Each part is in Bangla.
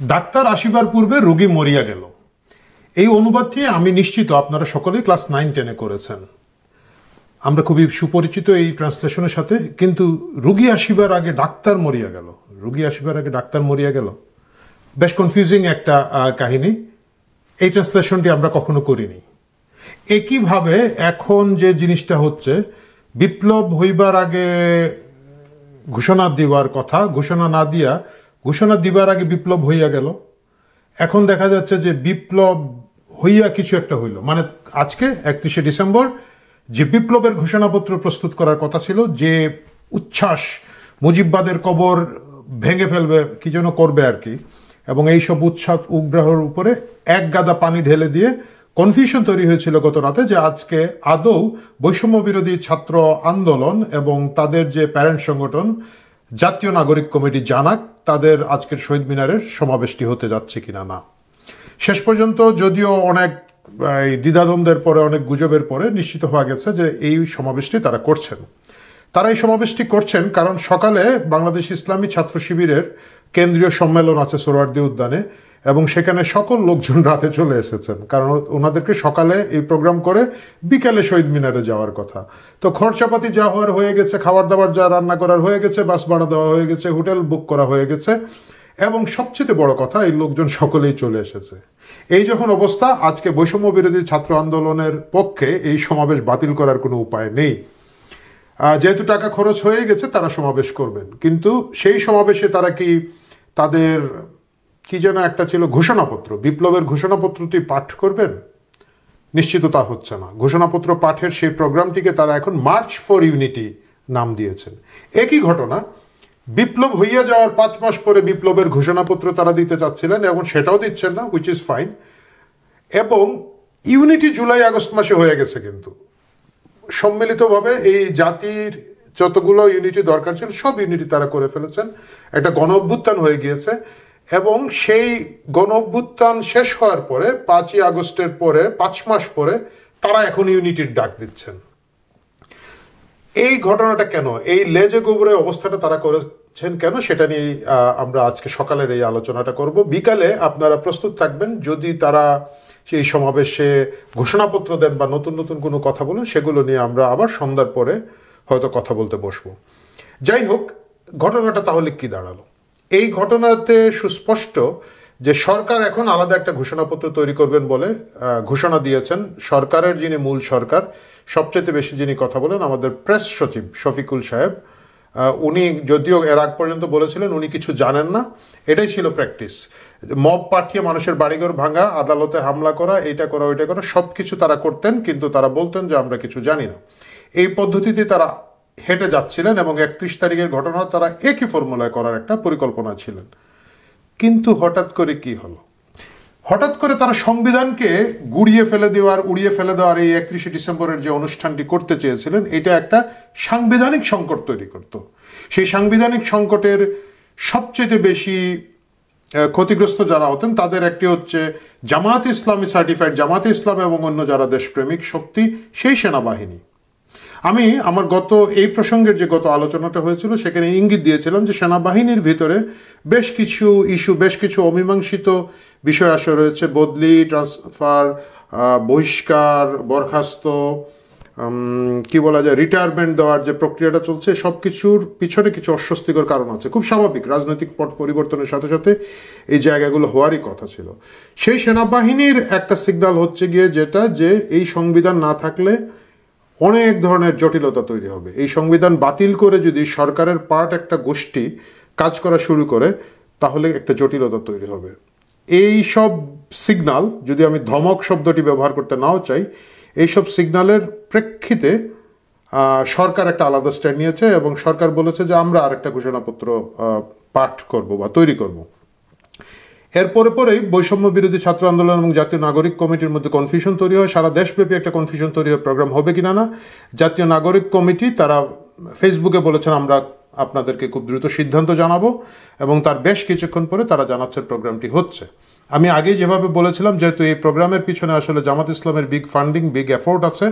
ডাক্তার আসিবার পূর্বে রোগী মরিয়া গেল। এই অনুবাদটি আমি নিশ্চিত আপনারা সকলেই ক্লাস 9-10-এ করেছেন। আমরা খুবই সুপরিচিত এই ট্রান্সলেশনের সাথে, কিন্তু রোগী আসিবার আগে ডাক্তার মরিয়া গেল, রোগী আসিবার আগে ডাক্তার মরিয়া গেল, বেশ কনফিউজিং একটা কাহিনী। এই ট্রান্সলেশনটি আমরা কখনো করিনি। একইভাবে এখন যে জিনিসটা হচ্ছে, বিপ্লব হইবার আগে ঘোষণা দেওয়ার কথা, ঘোষণা দিবার আগে বিপ্লব হইয়া গেল। এখন দেখা যাচ্ছে যে বিপ্লব হইয়া কিছু একটা হইল, মানে আজকে 31শে ডিসেম্বর যে বিপ্লবের ঘোষণাপত্র প্রস্তুত করার কথা ছিল, যে উচ্ছ্বাস মুজিববাদের কবর ভেঙে ফেলবে, কি যেন করবে আর কি, এবং এইসব উচ্ছ্বাস উগ্রহর উপরে এক গাদা পানি ঢেলে দিয়ে কনফিউশন তৈরি হয়েছিল গত রাতে যে আজকে আদৌ বৈষম্য বিরোধী ছাত্র আন্দোলন এবং তাদের যে প্যারেন্ট সংগঠন জাতীয় নাগরিক কমিটি জানাক তাদের আজকের শহীদ মিনারের সমাবেশটি হতে যাচ্ছে কিনা না। শেষ পর্যন্ত যদিও অনেক দ্বিধাদ্বন্দ্বের পরে, অনেক গুজবের পরে নিশ্চিত হওয়া গেছে যে এই সমাবেশটি তারা করছেন। তারা এই সমাবেশটি করছেন কারণ সকালে বাংলাদেশ ইসলামী ছাত্র শিবিরের কেন্দ্রীয় সম্মেলন আছে সোহরাওয়ার্দী উদ্যানে, এবং সেখানে সকল লোকজন রাতে চলে এসেছেন, কারণ ওনাদেরকে সকালে এই প্রোগ্রাম করে বিকালে শহীদ মিনারে যাওয়ার কথা। তো খরচাপাতি যা হওয়ার হয়ে গেছে, খাবার দাবার যা রান্না করার হয়ে গেছে, বাস ভাড়া দেওয়া হয়ে গেছে, হোটেল বুক করা হয়ে গেছে, এবং সবচেয়ে বড় কথা এই লোকজন সকলেই চলে এসেছে। এই যখন অবস্থা, আজকে বৈষম্য বিরোধী ছাত্র আন্দোলনের পক্ষে এই সমাবেশ বাতিল করার কোনো উপায় নেই। যেহেতু টাকা খরচ হয়ে গেছে তারা সমাবেশ করবেন, কিন্তু সেই সমাবেশে তারা কি তাদের কি যেন একটা ছিল ঘোষণাপত্র, বিপ্লবের ঘোষণাপত্রটি পাঠ করবেন? নিশ্চিত তা হচ্ছে না। ঘোষণাপত্র পাঠের সেই প্রোগ্রামটিকে তারা এখন মার্চ ফর ইউনিটি নাম দিয়েছেন। একই ঘটনা, বিপ্লব হইয়া যাওয়ার 5 মাস পরে বিপ্লবের ঘোষণাপত্র তারা দিতে চাচ্ছিলেন এবং সেটাও দিচ্ছেন না, হুইচ ইজ ফাইন। এবং ইউনিটি জুলাই আগস্ট মাসে হয়ে গেছে, কিন্তু সম্মিলিতভাবে এই জাতির যতগুলো ইউনিটি দরকার ছিল সব ইউনিটি তারা করে ফেলেছেন। একটা গণ অভ্যুত্থান হয়ে গিয়েছে, এবং সেই গণ অভ্যুত্থান শেষ হওয়ার পরে 5ই আগস্টের পরে 5 মাস পরে তারা এখন ইউনিটির ডাক দিচ্ছেন। এই ঘটনাটা কেন, এই লেজে গোবরে অবস্থাটা তারা করেছেন কেন, সেটা নিয়ে আমরা আজকে সকালের এই আলোচনাটা করব। বিকালে আপনারা প্রস্তুত থাকবেন, যদি তারা সেই সমাবেশে ঘোষণাপত্র দেন বা নতুন নতুন কোনো কথা বলেন, সেগুলো নিয়ে আমরা আবার সন্ধ্যার পরে হয়তো কথা বলতে বসবো। যাই হোক, ঘটনাটা তাহলে কি দাঁড়ালো? এই ঘটনাতে সুস্পষ্ট যে সরকার এখন আলাদা একটা ঘোষণাপত্র তৈরি করবেন বলে ঘোষণা দিয়েছেন। সরকারের যিনি মূল সরকার, সবচেয়ে বেশি যিনি কথা বলেন, আমাদের প্রেস সচিব শফিকুল সাহেব, উনি যদিও এর আগ পর্যন্ত বলেছিলেন উনি কিছু জানেন না, এটাই ছিল প্র্যাকটিস। মব পাঠিয়ে মানুষের বাড়িঘর ভাঙা, আদালতে হামলা করা, এইটা করা ওইটা করা, সব কিছু তারা করতেন, কিন্তু তারা বলতেন যে আমরা কিছু জানি না। এই পদ্ধতিতে তারা হেঁটে যাচ্ছিলেন এবং 31 তারিখের ঘটনা তারা একই ফর্মুলায় করার একটা পরিকল্পনা ছিলেন। কিন্তু হঠাৎ করে কি হলো? হঠাৎ করে তারা সংবিধানকে উড়িয়ে ফেলে দেওয়ার এই 31শে ডিসেম্বরের যে অনুষ্ঠানটি করতে চেয়েছিলেন, এটা একটা সাংবিধানিক সংকট তৈরি করত। সেই সাংবিধানিক সংকটের সবচেয়ে বেশি ক্ষতিগ্রস্ত যারা হতেন তাদের একটি হচ্ছে জামায়াতে ইসলামী সার্টিফাইড জামায়াতে ইসলাম এবং অন্য যারা দেশপ্রেমিক শক্তি, সেই সেনাবাহিনী। আমি আমার এই প্রসঙ্গের যে গত আলোচনাটা হয়েছিল সেখানে ইঙ্গিত দিয়েছিলাম যে সেনাবাহিনীর ভিতরে বেশ কিছু ইস্যু, বেশ কিছু অমীমাংসিত বিষয় আসে রয়েছে। বদলি, ট্রান্সফার, বহিষ্কার, বরখাস্ত, কি বলা যায়, রিটায়ারমেন্ট দেওয়ার যে প্রক্রিয়াটা চলছে, সব কিছুর পিছনে কিছু অস্বস্তিকর কারণ আছে। খুব স্বাভাবিক, রাজনৈতিক পট পরিবর্তনের সাথে সাথে এই জায়গাগুলো হওয়ারই কথা ছিল। সেই সেনাবাহিনীর একটা সিগন্যাল হচ্ছে গিয়ে যেটা, যে এই সংবিধান না থাকলে অনেক ধরনের জটিলতা তৈরি হবে। এই সংবিধান বাতিল করে যদি সরকারের পার্ট একটা গোষ্ঠী কাজ করা শুরু করে, তাহলে একটা জটিলতা তৈরি হবে। এই সব সিগন্যাল, যদি আমি ধমক শব্দটি ব্যবহার করতে নাও চাই, এইসব সিগন্যালের প্রেক্ষিতে সরকার একটা আলাদা স্ট্যান্ড নিয়েছে এবং সরকার বলেছে যে আমরা আরেকটা ঘোষণাপত্র পাঠ করব বা তৈরি করব। পরেই বৈষম্য বিরোধী ছাত্র আন্দোলন এবং জাতীয় নাগরিক কমিটির মধ্যে কনফিউশন তৈরি হয়। সারা দেশব্যাপী একটা কনফিউশন তৈরি হয়, প্রোগ্রাম হবে কিনা না। জাতীয় নাগরিক কমিটি তারা ফেসবুকে বলেছেন আমরা আপনাদেরকে খুব দ্রুত সিদ্ধান্ত জানাবো, এবং তার বেশ কিছুক্ষণ পরে তারা জানাচ্ছে প্রোগ্রামটি হচ্ছে। আমি আগে যেভাবে বলেছিলাম, যেহেতু এই প্রোগ্রামের পিছনে আসলে জামাত ইসলামের বিগ ফান্ডিং, বিগ এফোর্ট আছে,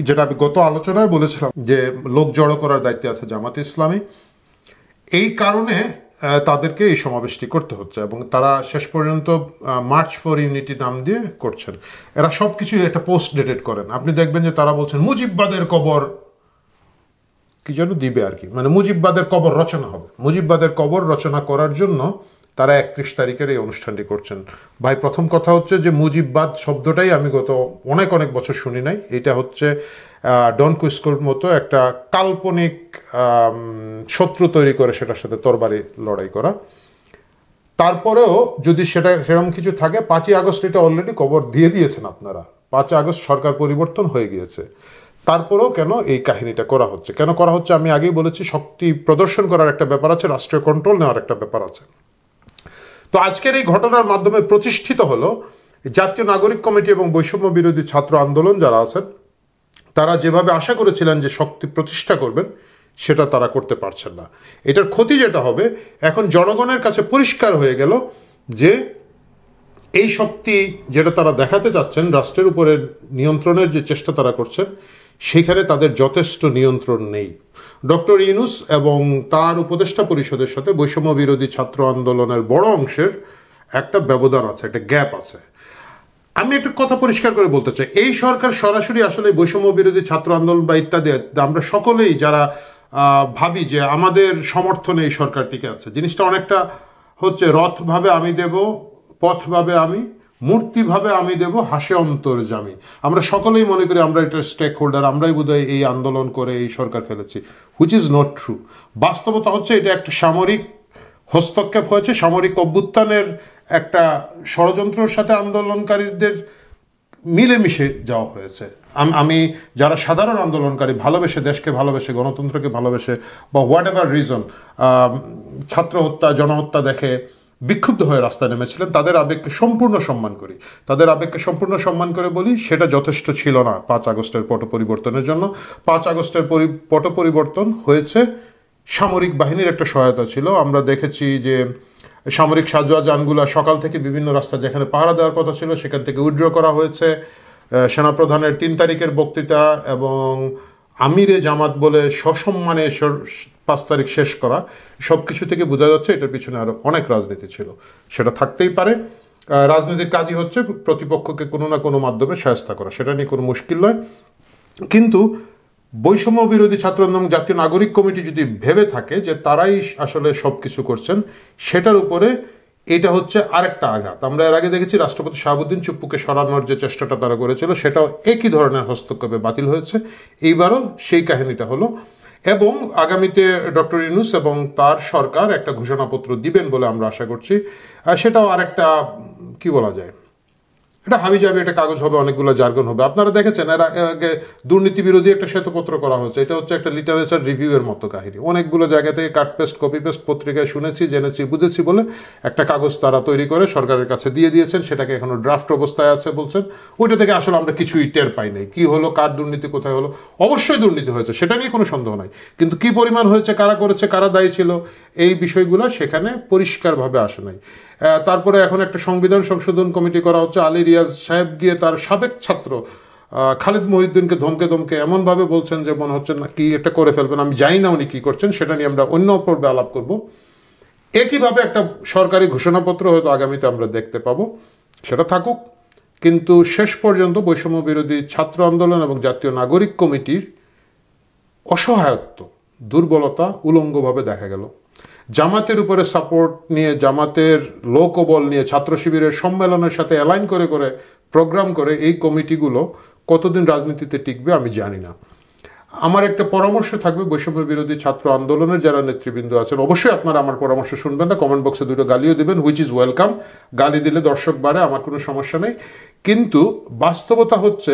যেটা আমি গত আলোচনায় বলেছিলাম যে লোক জড়ো করার দায়িত্বে আছে জামাত ইসলামী। এই কারণে তাদেরকে এই সমাবেশটি করতে হচ্ছে এবং তারা শেষ পর্যন্ত মার্চ ফর ইউনিটি নাম দিয়ে করছেন। এরা সব কিছু একটা পোস্ট ডেটেড করেন। আপনি দেখবেন যে তারা বলছেন মুজিববাদের কবর কি যেন দিবে আর কি, মানে মুজিববাদের কবর রচনা হবে। মুজিববাদের কবর রচনা করার জন্য তারা 31 তারিখের এই অনুষ্ঠানটি করছেন। ভাই, প্রথম কথা হচ্ছে যে মুজিববাদ শব্দটাই আমি গত অনেক অনেক বছর শুনি নাই। এটা হচ্ছে ডন কুস্কোর মতো একটা কাল্পনিক শত্রু তৈরি করে সেটার সাথে তরবারি লড়াই করা। তারপরেও যদি সেটা সেরকম কিছু থাকে, 5ই আগস্ট এটা অলরেডি কবর দিয়ে দিয়েছেন আপনারা। 5 আগস্ট সরকার পরিবর্তন হয়ে গিয়েছে, তারপরেও কেন এই কাহিনীটা করা হচ্ছে? কেন করা হচ্ছে আমি আগেই বলেছি, শক্তি প্রদর্শন করার একটা ব্যাপার আছে, রাষ্ট্রীয় কন্ট্রোল নেওয়ার একটা ব্যাপার আছে। তো আজকের এই ঘটনার মাধ্যমে প্রতিষ্ঠিত হলো জাতীয় নাগরিক কমিটি এবং বৈষম্য বিরোধী ছাত্র আন্দোলন যারা আছেন তারা যেভাবে আশা করেছিলেন যে শক্তি প্রতিষ্ঠা করবেন, সেটা তারা করতে পারছেন না। এটার ক্ষতি যেটা হবে, এখন জনগণের কাছে পরিষ্কার হয়ে গেল যে এই শক্তি যেটা তারা দেখাতে চাচ্ছেন, রাষ্ট্রের উপরে নিয়ন্ত্রণের যে চেষ্টা তারা করছেন, সেখানে তাদের যথেষ্ট নিয়ন্ত্রণ নেই। ডক্টর ইউনূস এবং তার উপদেষ্টা পরিষদের সাথে বৈষম্য বিরোধী ছাত্র আন্দোলনের বড় অংশের একটা ব্যবধান আছে, একটা গ্যাপ আছে। আমি একটা কথা পরিষ্কার করে বলতে চাই, এই সরকার সরাসরি আসলে বৈষম্য বিরোধী ছাত্র আন্দোলন বা ইত্যাদি, আমরা সকলেই যারা ভাবি যে আমাদের সমর্থনে এই সরকার টিকে আছে, জিনিসটা অনেকটা হচ্ছে রথভাবে আমি দেব, পথভাবে আমি, মূর্তিভাবে আমি দেব, হাসে অন্তর্যামী। আমরা সকলেই মনে করি আমরা এটার স্টেক হোল্ডার, আমরাই বোধহয় এই আন্দোলন করে এই সরকার ফেলেছি, হুইচ ইজ নট ট্রু। বাস্তবতা হচ্ছে এটা একটা সামরিক হস্তক্ষেপ হয়েছে, সামরিক অভ্যুত্থানের একটা ষড়যন্ত্রের সাথে আন্দোলনকারীদের মিলেমিশে যাওয়া হয়েছে। আমি যারা সাধারণ আন্দোলনকারী, ভালোবেসে, দেশকে ভালোবেসে, গণতন্ত্রকে ভালোবেসে, বা হোয়াট এভার রিজন ছাত্র হত্যা, জনহত্যা দেখে বিক্ষুব্ধ হয়ে রাস্তায় নেমেছিলেন, তাদের আবেগকে সম্পূর্ণ সম্মান করি। তাদের আবেগকে সম্পূর্ণ সম্মান করে বলি, সেটা যথেষ্ট ছিল না 5 আগস্টের পট পরিবর্তনের জন্য। 5 আগস্টের পট পরিবর্তন হয়েছে সামরিক বাহিনীর একটা সহায়তা ছিল। আমরা দেখেছি যে সামরিক সাজোয়াজানগুলো সকাল থেকে বিভিন্ন রাস্তা যেখানে পাহারা দেওয়ার কথা ছিল সেখান থেকে উইথড্র করা হয়েছে। সেনাপ্রধানের 3 তারিখের বক্তৃতা এবং আমিরে জামাত বলে সসম্মানে 5 তারিখ শেষ করা, সব কিছু থেকে বোঝা যাচ্ছে এটার পিছনে আরও অনেক রাজনীতি ছিল। সেটা থাকতেই পারে। রাজনীতির কাজই হচ্ছে প্রতিপক্ষকে কোনো না কোনো মাধ্যমে শায়েস্তা করা, সেটা নিয়ে কোনো মুশকিল নয়। কিন্তু বৈষম্য বিরোধী ছাত্র আন্দোলন জাতীয় নাগরিক কমিটি যদি ভেবে থাকে যে তারাই আসলে সব কিছু করছেন, সেটার উপরে এটা হচ্ছে আরেকটা আঘাত। আমরা এর আগে দেখেছি রাষ্ট্রপতি শাহাবুদ্দিন চুপ্পুকে সরানোর যে চেষ্টাটা তারা করেছিল, সেটাও একই ধরনের হস্তক্ষেপে বাতিল হয়েছে। এইবারও সেই কাহিনীটা হলো। এবং আগামীতে ডক্টর ইউনূস এবং তার সরকার একটা ঘোষণাপত্র দিবেন বলে আমরা আশা করছি। সেটাও আরেকটা কি বলা যায়, এটা হাবি যাবে, এটা কাগজ হবে, অনেকগুলো জার্গন হবে। আপনারা দেখেছেন এর আগে দুর্নীতি বিরোধী একটা শ্বেতপত্র করা হচ্ছে, এটা হচ্ছে একটা লিটারেচার রিভিউয়ের মতো কাহিনী। অনেকগুলো জায়গা থেকে কাট পেস্ট, কপি পেস্ট পত্রিকায় শুনেছি, জেনেছি, বুঝেছি বলে একটা কাগজ তারা তৈরি করে সরকারের কাছে দিয়ে দিয়েছেন, সেটাকে এখনো ড্রাফট অবস্থায় আছে বলছেন। ওইটা থেকে আসলে আমরা কিছুই টের পাই নাই, কি হলো, কার দুর্নীতি কোথায় হলো। অবশ্যই দুর্নীতি হয়েছে, সেটা নিয়ে কোনো সন্দেহ নাই, কিন্তু কি পরিমাণ হয়েছে, কারা করেছে, কারা দায়ী ছিল, এই বিষয়গুলো সেখানে পরিষ্কারভাবে আসে নাই। তারপরে এখন একটা সংবিধান সংশোধন কমিটি করা হচ্ছে। আলী রিয়াজ সাহেব গিয়ে তার সাবেক ছাত্র খালিদ মহিউদ্দিনকে ধমকে ধমকে এমনভাবে বলছেন যে মনে হচ্ছে না কি এটা করে ফেলবেন। আমি জানি না উনি কী করছেন, সেটা নিয়ে আমরা অন্য পর্বে আলাপ করব। একইভাবে একটা সরকারি ঘোষণাপত্র হয়তো আগামীতে আমরা দেখতে পাবো, সেটা থাকুক। কিন্তু শেষ পর্যন্ত বৈষম্য বিরোধী ছাত্র আন্দোলন এবং জাতীয় নাগরিক কমিটির অসহায়ত্ব, দুর্বলতা উলঙ্গভাবে দেখা গেল। জামাতের উপরে সাপোর্ট নিয়ে, জামাতের লোকবল নিয়ে, ছাত্র শিবিরের সম্মেলনের সাথে অ্যালাইন করে করে প্রোগ্রাম করে এই কমিটিগুলো কতদিন রাজনীতিতে টিকবে আমি জানি না। আমার একটা পরামর্শ থাকবে বৈষম্য বিরোধী ছাত্র আন্দোলনের যারা নেতৃবৃন্দ আছেন, অবশ্যই আপনারা আমার পরামর্শ শুনবেন না, কমেন্ট বক্সে 2টো গালিও দেবেন, হুইচ ইজ ওয়েলকাম। গালি দিলে দর্শক বাড়ে, আমার কোনো সমস্যা নেই। কিন্তু বাস্তবতা হচ্ছে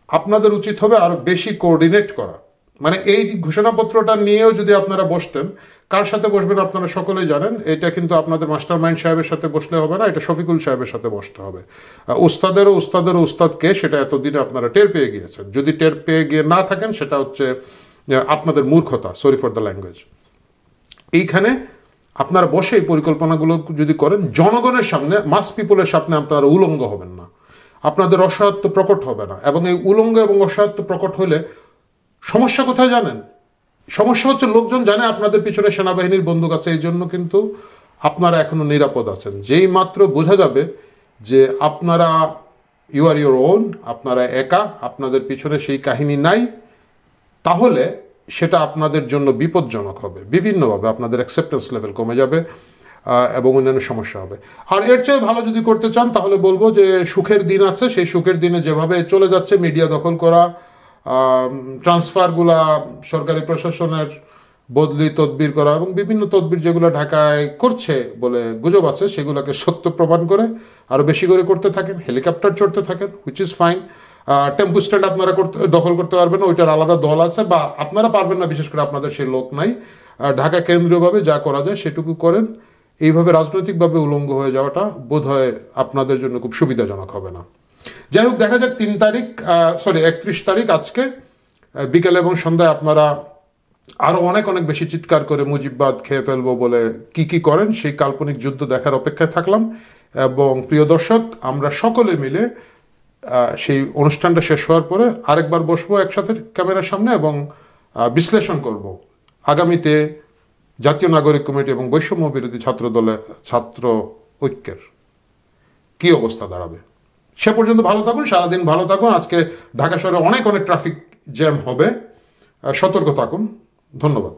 আপনাদের উচিত হবে আরও বেশি কোঅর্ডিনেট করা। মানে এই ঘোষণাপত্রটা নিয়েও যদি আপনারা বসতেন, কার সাথে বসবেন আপনারা সকলেই জানেন। এটা কিন্তু আপনাদের মাস্টার মাইন্ড সাহেবের সাথে বসলে হবে না, এটা শফিকুল সাহেবের সাথে বসতে হবে। উস্তাদেরও উস্তাদকে সেটা এতদিনে আপনারা টের পেয়ে গিয়েছেন। যদি টের পেয়ে গিয়ে না থাকেন, সেটা হচ্ছে আপনাদের মূর্খতা, সরি ফর দ্য ল্যাঙ্গুয়েজ। এইখানে আপনারা বসে এই পরিকল্পনাগুলো যদি করেন, জনগণের সামনে, মাস পিপলের সামনে আপনারা উলঙ্গ হবেন না, আপনাদের অসহায়ত্ব প্রকট হবে না। এবং এই উলঙ্গ এবং অসহায়ত্ব প্রকট হলে সমস্যা কোথায় জানেন? সমস্যা হচ্ছে লোকজন জানে আপনাদের পিছনে সেনাবাহিনীর বন্দুক আছে, এই জন্য কিন্তু আপনারা এখনো নিরাপদ আছেন। যেই মাত্র বোঝা যাবে যে আপনারা ইউ আর ইউর ওন, আপনারা একা, আপনাদের পিছনে সেই কাহিনী নাই, তাহলে সেটা আপনাদের জন্য বিপজ্জনক হবে। বিভিন্নভাবে আপনাদের অ্যাকসেপ্টেন্স লেভেল কমে যাবে এবং অন্যান্য সমস্যা হবে। আর এর চেয়ে ভালো যদি করতে চান তাহলে বলবো যে সুখের দিন আছে, সেই সুখের দিনে যেভাবে চলে যাচ্ছে মিডিয়া দখল করা, ট্রান্সফারগুলা সরকারি প্রশাসনের বদলি তদবির করা এবং বিভিন্ন তদবির যেগুলো ঢাকায় করছে বলে গুজব আছে সেগুলোকে সত্য প্রমাণ করে আরও বেশি করে করতে থাকেন, হেলিকপ্টার চড়তে থাকেন, which is fine. Tempo stand আপনারা দখল করতে পারবেন না, ওইটার আলাদা দল আছে, বা আপনারা পারবেন না, বিশেষ করে আপনাদের সেই লোক নাই। ঢাকা কেন্দ্রীয়ভাবে যা করা যায় সেটুকু করেন। এইভাবে রাজনৈতিকভাবে উলঙ্গ হয়ে যাওয়াটা বোধহয় আপনাদের জন্য খুব সুবিধাজনক হবে না। যাই হোক, দেখা যাক 31 তারিখ আজকে বিকেল এবং সন্ধ্যায় আপনারা আরও অনেক অনেক বেশি চিৎকার করে মুজিববাদ খেয়ে ফেলবো বলে কি করেন, সেই কাল্পনিক যুদ্ধ দেখার অপেক্ষায় থাকলাম। এবং প্রিয় দর্শক, আমরা সকলে মিলে সেই অনুষ্ঠানটা শেষ হওয়ার পরে আরেকবার বসবো একসাথে ক্যামেরার সামনে এবং বিশ্লেষণ করব আগামীতে জাতীয় নাগরিক কমিটি এবং বৈষম্য বিরোধী ছাত্র দলের ছাত্র ঐক্যের কি অবস্থা দাঁড়াবে। সে পর্যন্ত ভালো থাকুন, সারাদিন ভালো থাকুন। আজকে ঢাকা শহরে অনেক ট্রাফিক জ্যাম হবে, সতর্ক থাকুন। ধন্যবাদ।